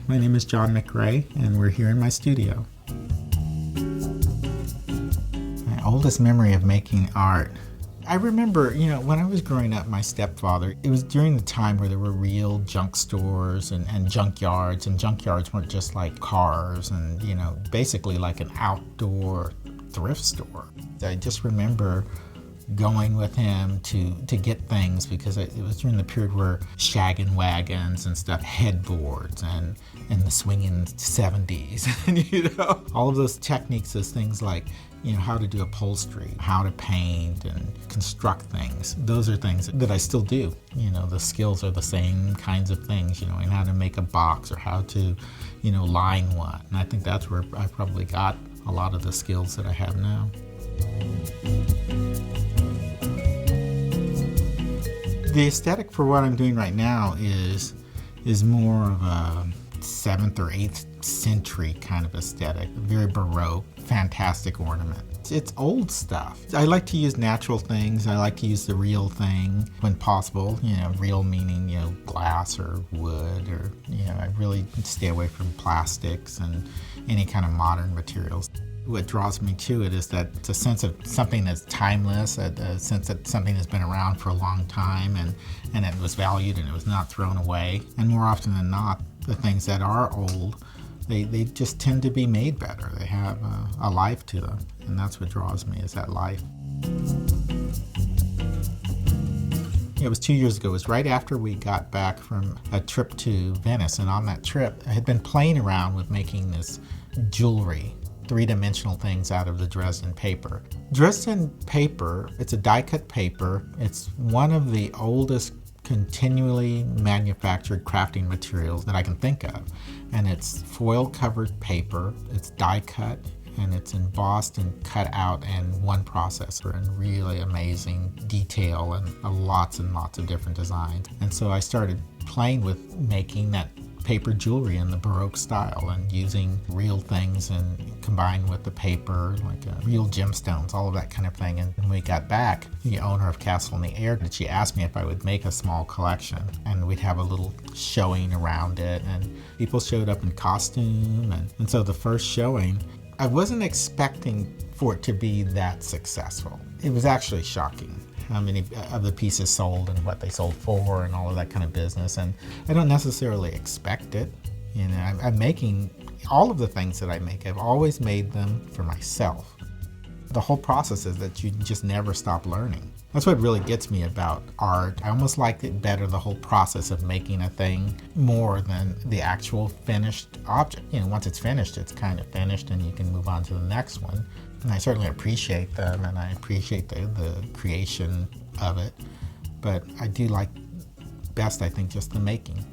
My name is John McRae, and we're here in my studio. My oldest memory of making art. I remember, when I was growing up, my stepfather, it was during the time where there were real junk stores and junkyards, and junkyards weren't just like cars and, basically like an outdoor thrift store. I just remember going with him to get things because it was during the period where shaggin' wagons and stuff, headboards and the swinging 70s, and all of those techniques, those things like how to do upholstery, how to paint and construct things. Those are things that I still do. The skills are the same kinds of things, and how to make a box or how to, line one. And I think that's where I probably got a lot of the skills that I have now. The aesthetic for what I'm doing right now is more of a 7th or 8th century kind of aesthetic, very Baroque, fantastic ornament. It's old stuff. I like to use natural things. I like to use the real thing when possible, real meaning, glass or wood, or, I really stay away from plastics and any kind of modern materials. What draws me to it is that it's a sense of something that's timeless, a sense that something has been around for a long time and it was valued and it was not thrown away. And more often than not, the things that are old, they just tend to be made better. They have a life to them, and that's what draws me, is that life. It was 2 years ago. It was right after we got back from a trip to Venice, and on that trip, I had been playing around with making this jewelry, three-dimensional things out of the Dresden paper. Dresden paper, it's a die-cut paper. It's one of the oldest continually manufactured crafting materials that I can think of. And it's foil-covered paper, it's die-cut, and it's embossed and cut out in one processor in really amazing detail and lots of different designs. And so I started playing with making that paper jewelry in the Baroque style and using real things and combined with the paper, like real gemstones, all of that kind of thing. And when we got back, the owner of Castle in the Air, she asked me if I would make a small collection, and we'd have a little showing around it, and people showed up in costume. And so the first showing, I wasn't expecting for it to be that successful. It was actually shocking how many of the pieces sold and what they sold for and all of that kind of business. And I don't necessarily expect it. I'm making all of the things that I make, I've always made them for myself. The whole process is that you just never stop learning. That's what really gets me about art. I almost like it better, the whole process of making a thing, more than the actual finished object. Once it's finished, it's kind of finished and you can move on to the next one. And I certainly appreciate them, and I appreciate the creation of it. But I do like best, I think, just the making.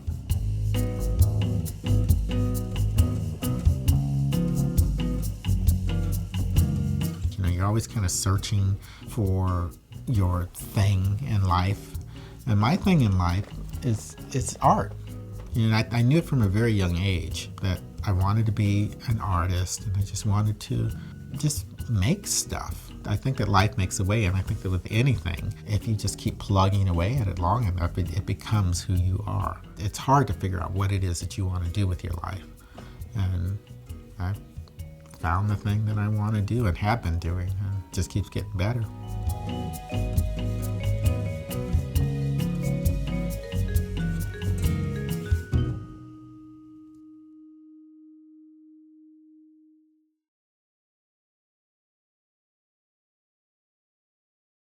You're always kind of searching for your thing in life. And my thing in life is art. I knew it from a very young age that I wanted to be an artist, and I just wanted to just make stuff. I think that life makes a way, and I think that with anything, if you just keep plugging away at it long enough, it becomes who you are. It's hard to figure out what it is that you want to do with your life. And I found the thing that I want to do and have been doing, and it just keeps getting better.